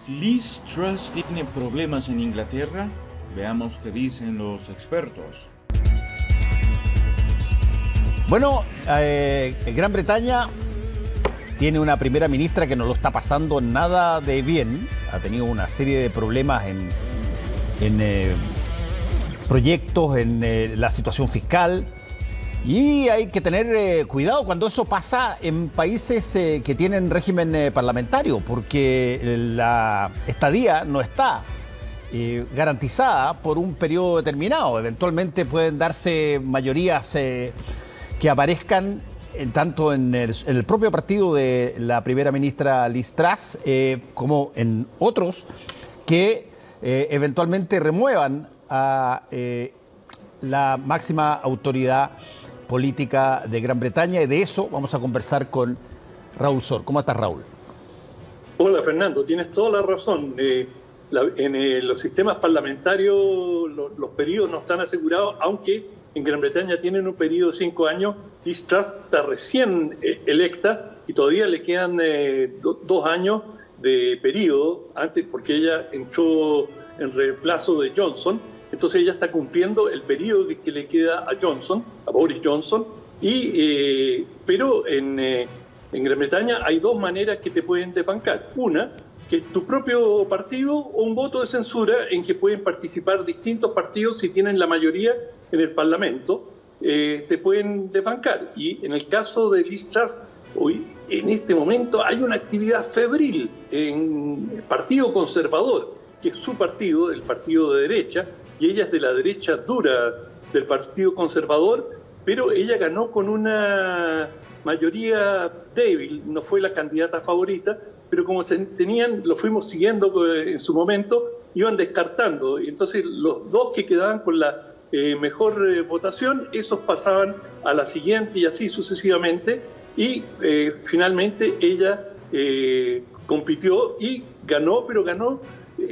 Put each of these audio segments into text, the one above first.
¿Liz Truss tiene problemas en Inglaterra? Veamos qué dicen los expertos. Bueno, Gran Bretaña tiene una primera ministra que no lo está pasando nada de bien. Ha tenido una serie de problemas en proyectos, en la situación fiscal. Y hay que tener cuidado cuando eso pasa en países que tienen régimen parlamentario, porque la estadía no está garantizada por un periodo determinado. Eventualmente pueden darse mayorías que aparezcan tanto en el propio partido de la primera ministra Liz Truss como en otros que eventualmente remuevan a la máxima autoridad política de Gran Bretaña, y de eso vamos a conversar con Raúl Sor. ¿Cómo estás, Raúl? Hola, Fernando, tienes toda la razón. En los sistemas parlamentarios los periodos no están asegurados, aunque en Gran Bretaña tienen un periodo de 5 años. Liz Truss está recién electa y todavía le quedan 2 años de periodo antes, porque ella entró en reemplazo de Johnson. Entonces ella está cumpliendo el periodo que le queda a Johnson, a Boris Johnson. Pero en Gran Bretaña hay 2 maneras que te pueden desbancar. Una, que es tu propio partido, o un voto de censura en que pueden participar distintos partidos si tienen la mayoría en el Parlamento, te pueden desbancar. Y en el caso de Liz Truss, hoy, en este momento hay una actividad febril en el Partido Conservador, que es su partido, el partido de derecha, y ella es de la derecha dura del Partido Conservador, pero ella ganó con una mayoría débil, no fue la candidata favorita, pero como lo fuimos siguiendo en su momento, iban descartando, y entonces los 2 que quedaban con la mejor votación, esos pasaban a la siguiente y así sucesivamente, y finalmente ella compitió y ganó, pero ganó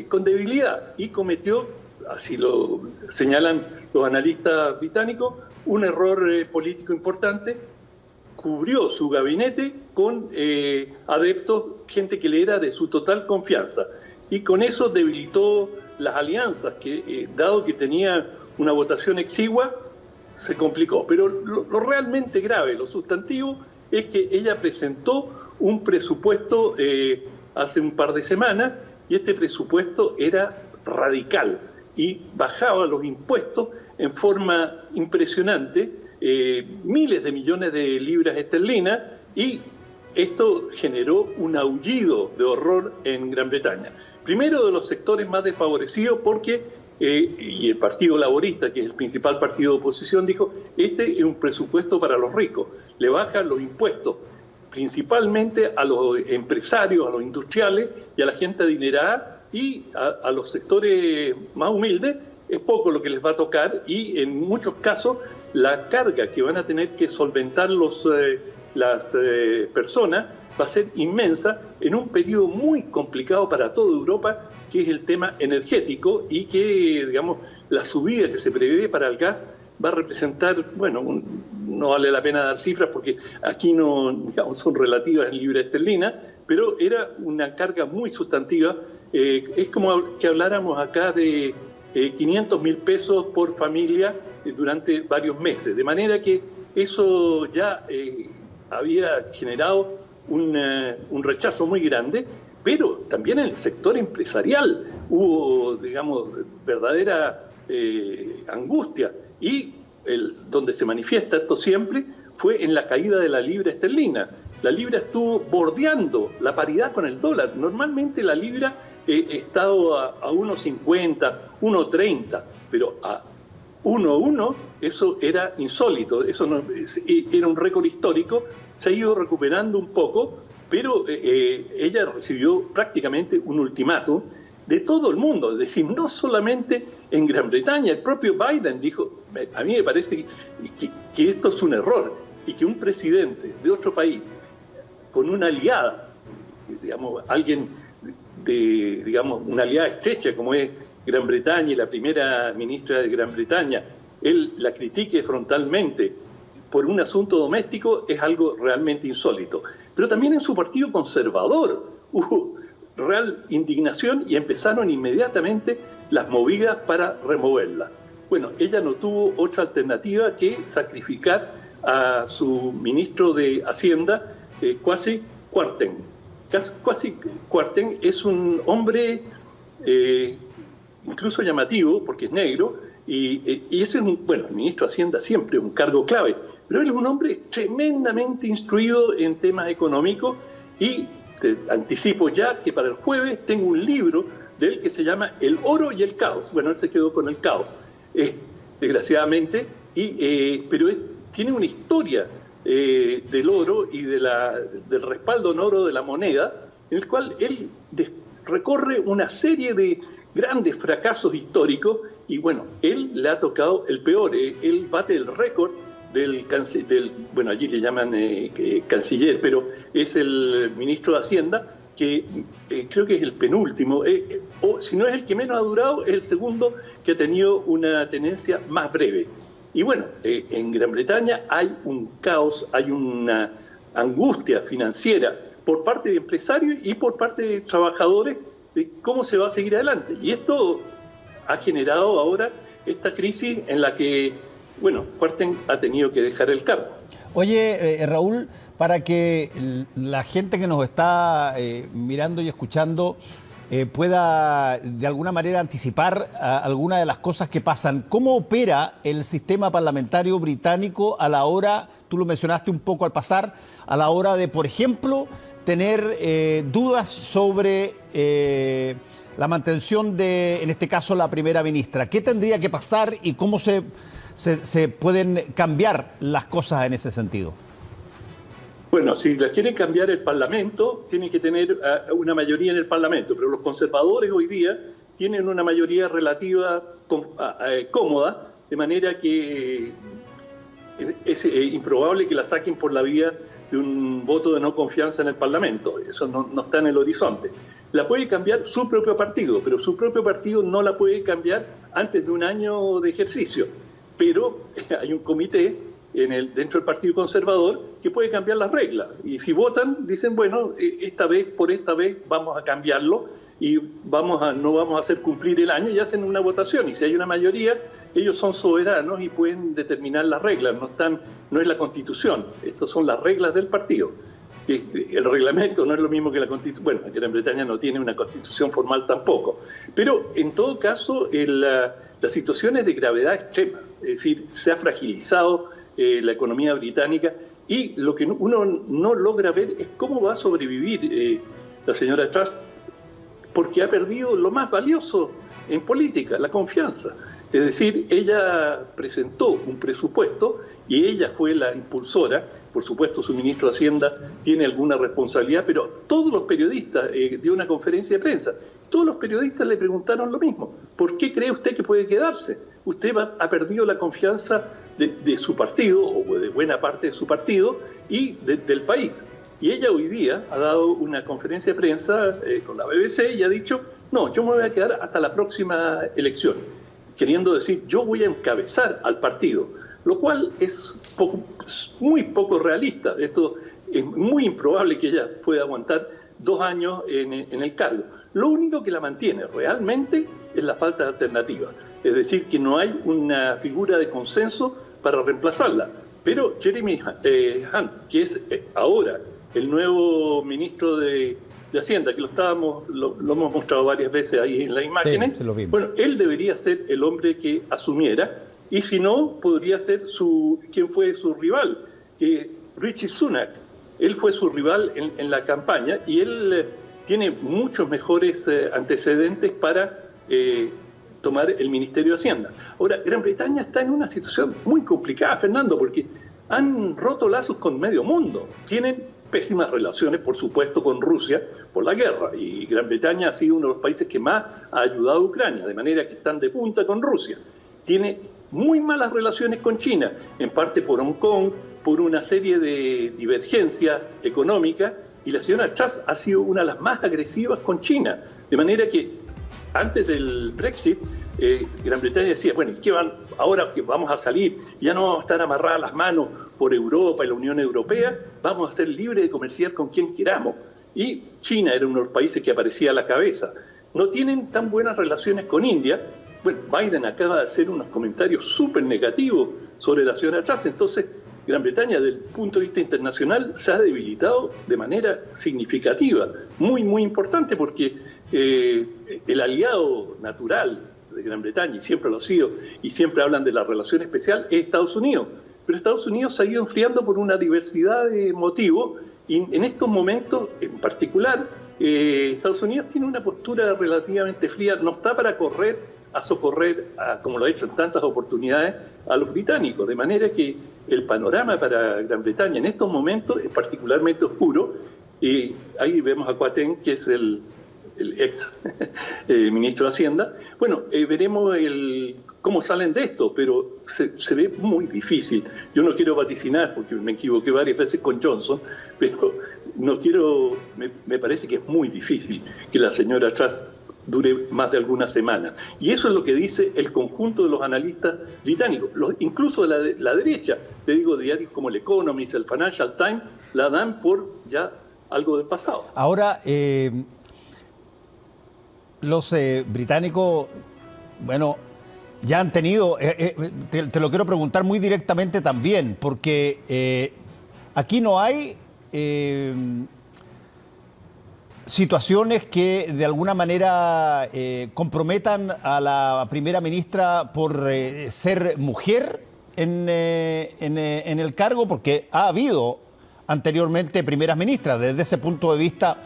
con debilidad y cometió, así lo señalan los analistas británicos, un error político importante. Cubrió su gabinete con adeptos, gente que le era de su total confianza, y con eso debilitó las alianzas, que dado que tenía una votación exigua, se complicó. Pero lo realmente grave, lo sustantivo, es que ella presentó un presupuesto hace un par de semanas, y este presupuesto era radical y bajaba los impuestos en forma impresionante, miles de millones de libras esterlinas, y esto generó un aullido de horror en Gran Bretaña. Primero, de los sectores más desfavorecidos, porque y el Partido Laborista, que es el principal partido de oposición, dijo: este es un presupuesto para los ricos, le bajan los impuestos principalmente a los empresarios, a los industriales y a la gente adinerada, y a los sectores más humildes es poco lo que les va a tocar, y en muchos casos la carga que van a tener que solventar las personas va a ser inmensa en un periodo muy complicado para toda Europa, que es el tema energético, y que, digamos, la subida que se prevé para el gas va a representar, bueno, no vale la pena dar cifras porque aquí no, digamos, son relativas en libra esterlina, pero era una carga muy sustantiva. Es como que habláramos acá de 500.000 pesos por familia durante varios meses, de manera que eso ya había generado un rechazo muy grande, pero también en el sector empresarial hubo, digamos, verdadera angustia, y donde se manifiesta esto siempre fue en la caída de la libra esterlina. La libra estuvo bordeando la paridad con el dólar. Normalmente la libra ha estado a 1.50, 1.30, pero a 1.1 eso era insólito, eso no, era un récord histórico. Se ha ido recuperando un poco, pero ella recibió prácticamente un ultimátum de todo el mundo, es decir, no solamente en Gran Bretaña. El propio Biden dijo: a mí me parece que esto es un error, y que un presidente de otro país con una aliada, digamos, alguien de, digamos, una aliada estrecha como es Gran Bretaña y la primera ministra de Gran Bretaña, él la critique frontalmente por un asunto doméstico, es algo realmente insólito. Pero también en su partido conservador hubo real indignación y empezaron inmediatamente las movidas para removerla. Bueno, ella no tuvo otra alternativa que sacrificar a su ministro de Hacienda, Kwasi Kwarteng. Kwasi Kwarteng es un hombre incluso llamativo, porque es negro, y ese es el ministro de Hacienda siempre es un cargo clave, pero él es un hombre tremendamente instruido en temas económicos, y te anticipo ya que para el jueves tengo un libro de él que se llama El oro y el caos. Bueno, él se quedó con el caos, desgraciadamente, pero tiene una historia del oro y del respaldo en oro de la moneda, en el cual él recorre una serie de grandes fracasos históricos, y bueno, él le ha tocado el peor. Él bate el récord del allí le llaman canciller, pero es el ministro de Hacienda, que creo que es el penúltimo, o si no es el que menos ha durado, es el segundo que ha tenido una tenencia más breve. Y bueno, en Gran Bretaña hay un caos, hay una angustia financiera por parte de empresarios y por parte de trabajadores de cómo se va a seguir adelante. Y esto ha generado ahora esta crisis en la que, Kwarteng ha tenido que dejar el cargo. Oye, Raúl, para que la gente que nos está mirando y escuchando pueda de alguna manera anticipar alguna de las cosas que pasan, ¿cómo opera el sistema parlamentario británico a la hora, tú lo mencionaste un poco al pasar, a la hora de, por ejemplo, tener dudas sobre la mantención de, en este caso, la primera ministra? ¿Qué tendría que pasar y cómo se pueden cambiar las cosas en ese sentido? Bueno, si las quieren cambiar el Parlamento, tienen que tener una mayoría en el Parlamento, pero los conservadores hoy día tienen una mayoría relativa cómoda, de manera que es improbable que la saquen por la vía de un voto de no confianza en el Parlamento. Eso no está en el horizonte. La puede cambiar su propio partido, pero su propio partido no la puede cambiar antes de un año de ejercicio. Pero hay un comité dentro del Partido Conservador que puede cambiar las reglas. Y si votan, dicen, por esta vez vamos a cambiarlo y no vamos a hacer cumplir el año, y hacen una votación. Y si hay una mayoría, ellos son soberanos y pueden determinar las reglas. No es la Constitución, estas son las reglas del partido. El reglamento no es lo mismo que la Constitución. Bueno, Gran Bretaña no tiene una Constitución formal tampoco. Pero en todo caso, la situación es de gravedad extrema. Es decir, se ha fragilizado la economía británica, y lo que uno no logra ver es cómo va a sobrevivir la señora Truss, porque ha perdido lo más valioso en política, la confianza. Es decir, ella presentó un presupuesto y ella fue la impulsora. Por supuesto, su ministro de Hacienda tiene alguna responsabilidad, pero todos los periodistas, dio una conferencia de prensa, todos los periodistas le preguntaron lo mismo. ¿Por qué cree usted que puede quedarse? Usted ha perdido la confianza de su partido, o de buena parte de su partido, y del país. Y ella hoy día ha dado una conferencia de prensa con la BBC y ha dicho, no, yo me voy a quedar hasta la próxima elección, queriendo decir, yo voy a encabezar al partido, lo cual es muy poco realista. Esto es muy improbable que ella pueda aguantar 2 años en el cargo. Lo único que la mantiene realmente es la falta de alternativa. Es decir, que no hay una figura de consenso para reemplazarla. Pero Jeremy Hunt, que es ahora el nuevo ministro de Hacienda, que lo hemos mostrado varias veces ahí en las imágenes, sí, lo vimos. Bueno, él debería ser el hombre que asumiera, y si no, podría ser quien fue su rival, Rishi Sunak. Él fue su rival en la campaña, y él tiene muchos mejores antecedentes para tomar el Ministerio de Hacienda. Ahora, Gran Bretaña está en una situación muy complicada, Fernando, porque han roto lazos con medio mundo. Tienen pésimas relaciones, por supuesto, con Rusia por la guerra, y Gran Bretaña ha sido uno de los países que más ha ayudado a Ucrania, de manera que están de punta con Rusia. Tiene muy malas relaciones con China, en parte por Hong Kong, por una serie de divergencias económicas, y la señora Truss ha sido una de las más agresivas con China, de manera que antes del Brexit, Gran Bretaña decía, bueno, ¿qué ahora que vamos a salir? Ya no vamos a estar amarradas las manos por Europa y la Unión Europea, vamos a ser libres de comerciar con quien queramos. y China era uno de los países que aparecía a la cabeza. No tienen tan buenas relaciones con India. Bueno, Biden acaba de hacer unos comentarios súper negativos sobre la señora Truss, entonces Gran Bretaña, desde el punto de vista internacional, se ha debilitado de manera significativa, muy, muy importante, porque el aliado natural de Gran Bretaña, y siempre lo ha sido, y siempre hablan de la relación especial, es Estados Unidos. Pero Estados Unidos se ha ido enfriando por una diversidad de motivos, y en estos momentos, en particular, Estados Unidos tiene una postura relativamente fría, no está para socorrer, como lo ha hecho en tantas oportunidades, a los británicos, de manera que el panorama para Gran Bretaña en estos momentos es particularmente oscuro, y ahí vemos a Kwarteng, que es el ex ministro de Hacienda. Bueno, veremos cómo salen de esto, pero se ve muy difícil. Yo no quiero vaticinar, porque me equivoqué varias veces con Johnson, pero me parece que es muy difícil que la señora Truss dure más de algunas semanas. Y eso es lo que dice el conjunto de los analistas británicos, incluso de la derecha. Te digo, diarios como el Economist, el Financial Times, la dan por ya algo del pasado. Ahora, los británicos, bueno, ya han tenido, te lo quiero preguntar muy directamente también, porque aquí no hay situaciones que de alguna manera comprometan a la primera ministra por ser mujer en el cargo, porque ha habido anteriormente primeras ministras. Desde ese punto de vista,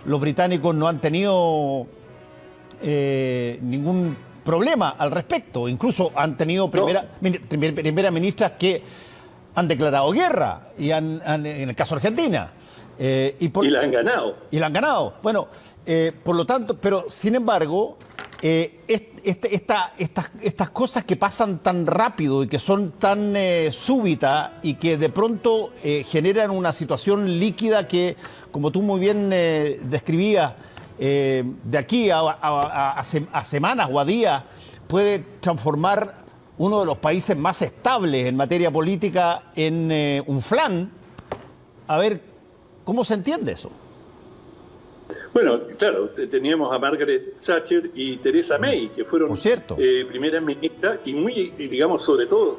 los británicos no han tenido ningún problema al respecto. Incluso han tenido primeras ministras que han declarado guerra, en el caso de Argentina. Y la han ganado. Y la han ganado. Bueno, por lo tanto, pero sin embargo, estas cosas que pasan tan rápido y que son tan súbitas y que de pronto generan una situación líquida que, como tú muy bien describías, de aquí a semanas o a días, puede transformar uno de los países más estables en materia política en un flan. A ver, ¿cómo se entiende eso? Bueno, claro, teníamos a Margaret Thatcher y Theresa May, que fueron primeras ministras, y muy, digamos, sobre todo,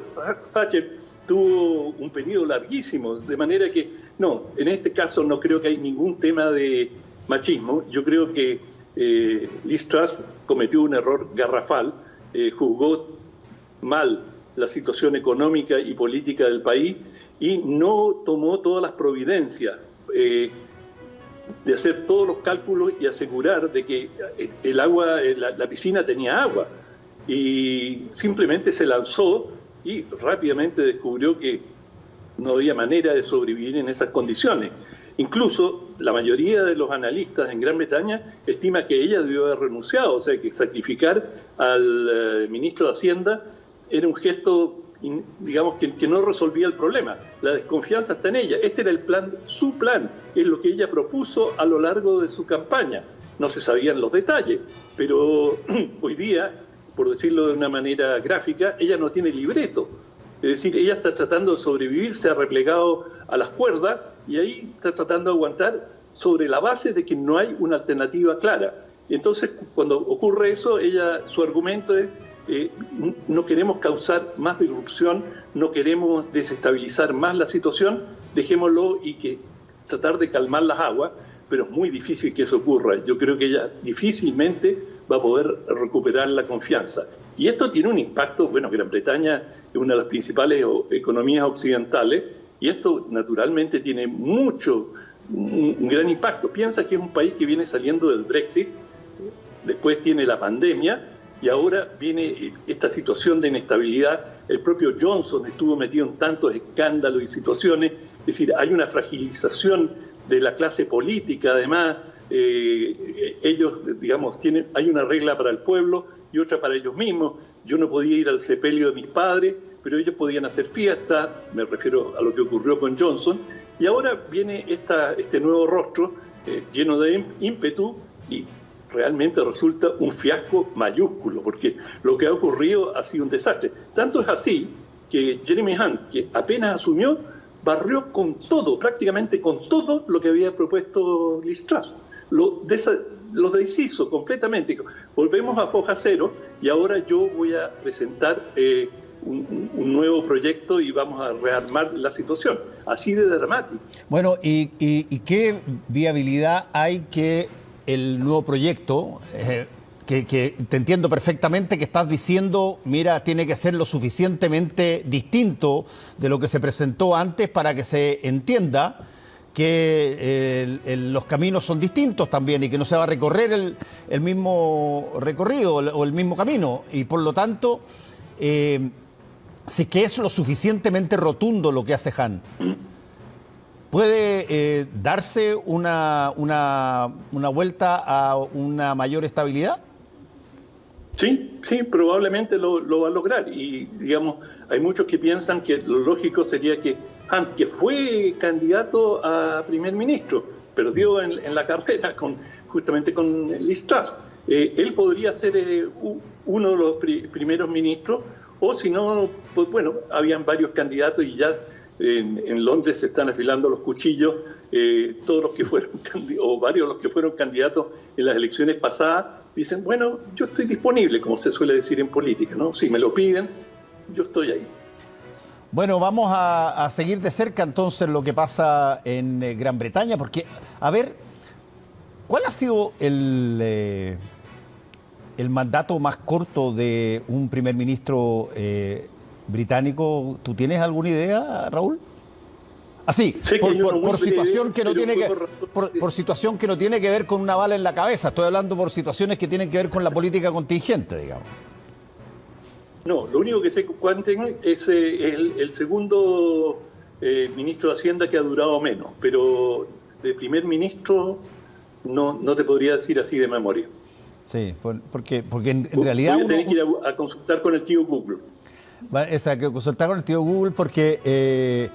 Thatcher tuvo un periodo larguísimo, de manera que, no, en este caso no creo que hay ningún tema de machismo. Yo creo que Liz Truss cometió un error garrafal, juzgó mal la situación económica y política del país y no tomó todas las providencias de hacer todos los cálculos y asegurar de que el agua, la piscina tenía agua, y simplemente se lanzó y rápidamente descubrió que no había manera de sobrevivir en esas condiciones. Incluso la mayoría de los analistas en Gran Bretaña estima que ella debió haber renunciado, o sea que sacrificar al ministro de Hacienda era un gesto, digamos, que no resolvía el problema. La desconfianza está en ella. Este era el plan, su plan, es lo que ella propuso a lo largo de su campaña. No se sabían los detalles, pero hoy día, por decirlo de una manera gráfica, ella no tiene libreto. Es decir, ella está tratando de sobrevivir, se ha replegado a las cuerdas y ahí está tratando de aguantar sobre la base de que no hay una alternativa clara. Entonces, cuando ocurre eso, su argumento es: no queremos causar más disrupción, no queremos desestabilizar más la situación, dejémoslo y tratar de calmar las aguas, pero es muy difícil que eso ocurra. Yo creo que ella difícilmente va a poder recuperar la confianza. Y esto tiene un impacto, bueno, Gran Bretaña es una de las principales economías occidentales, y esto naturalmente tiene un gran impacto. Piensa que es un país que viene saliendo del Brexit, después tiene la pandemia, y ahora viene esta situación de inestabilidad. El propio Johnson estuvo metido en tantos escándalos y situaciones. Es decir, hay una fragilización de la clase política. Además, ellos, digamos, hay una regla para el pueblo y otra para ellos mismos. Yo no podía ir al sepelio de mis padres, pero ellos podían hacer fiesta. Me refiero a lo que ocurrió con Johnson. Y ahora viene este nuevo rostro lleno de ímpetu, y realmente resulta un fiasco mayúsculo, porque lo que ha ocurrido ha sido un desastre. Tanto es así que Jeremy Hunt, que apenas asumió, barrió con todo, prácticamente con todo lo que había propuesto Liz Truss. Lo deshizo completamente. Volvemos a foja cero y ahora yo voy a presentar un nuevo proyecto y vamos a rearmar la situación. Así de dramático. Bueno, ¿y qué viabilidad hay que el nuevo proyecto, que te entiendo perfectamente que estás diciendo, mira, tiene que ser lo suficientemente distinto de lo que se presentó antes para que se entienda que los caminos son distintos también y que no se va a recorrer el mismo recorrido o el mismo camino? Y por lo tanto, si es que es lo suficientemente rotundo lo que hace Han, ¿puede darse una vuelta a una mayor estabilidad? Sí, probablemente lo va a lograr. Y, digamos, hay muchos que piensan que lo lógico sería que Han, que fue candidato a primer ministro, perdió en la carrera justamente con Liz Truss, él podría ser uno de los primeros ministros, o si no, pues bueno, habían varios candidatos y ya en Londres se están afilando los cuchillos, todos los que fueron, o varios de los que fueron candidatos en las elecciones pasadas, dicen, bueno, yo estoy disponible, como se suele decir en política, ¿no? Si me lo piden, yo estoy ahí. Bueno, vamos a seguir de cerca entonces lo que pasa en Gran Bretaña, porque, a ver, ¿cuál ha sido el mandato más corto de un primer ministro británico? ¿Tú tienes alguna idea, Raúl? Así, por situación que no tiene por situación que no tiene que ver con una bala en la cabeza. Estoy hablando por situaciones que tienen que ver con la política contingente, digamos. No, lo único que sé Quanten es el segundo ministro de Hacienda que ha durado menos, pero de primer ministro no te podría decir así de memoria. Sí, porque en realidad voy a tener que ir a consultar con el tío Google. Esa, que consultar con el tío Google porque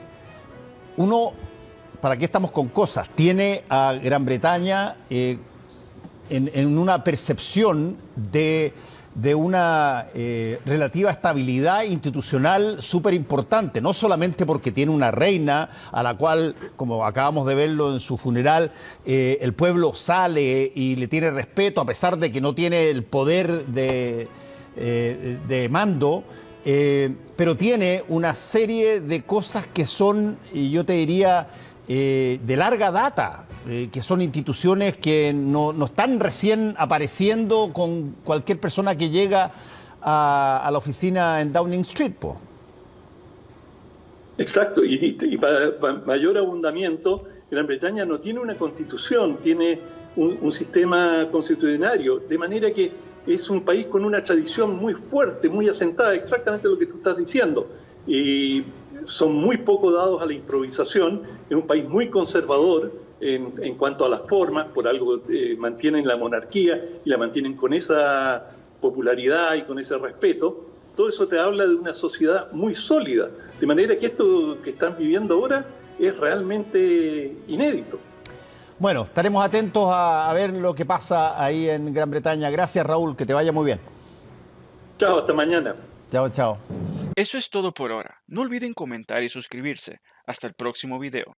uno, ¿para qué estamos con cosas? Tiene a Gran Bretaña en una percepción de una relativa estabilidad institucional súper importante, no solamente porque tiene una reina a la cual, como acabamos de verlo en su funeral, el pueblo sale y le tiene respeto a pesar de que no tiene el poder de mando, pero tiene una serie de cosas que son, y yo te diría, de larga data, que son instituciones que no están recién apareciendo con cualquier persona que llega a la oficina en Downing Street, po. Exacto, y para mayor abundamiento, Gran Bretaña no tiene una constitución, tiene un sistema constitucionario, de manera que es un país con una tradición muy fuerte, muy asentada, exactamente lo que tú estás diciendo. Y son muy poco dados a la improvisación, es un país muy conservador en cuanto a las formas, por algo mantienen la monarquía y la mantienen con esa popularidad y con ese respeto. Todo eso te habla de una sociedad muy sólida, de manera que esto que están viviendo ahora es realmente inédito. Bueno, estaremos atentos a ver lo que pasa ahí en Gran Bretaña. Gracias, Raúl, que te vaya muy bien. Chao, hasta mañana. Chao, chao. Eso es todo por ahora. No olviden comentar y suscribirse. Hasta el próximo video.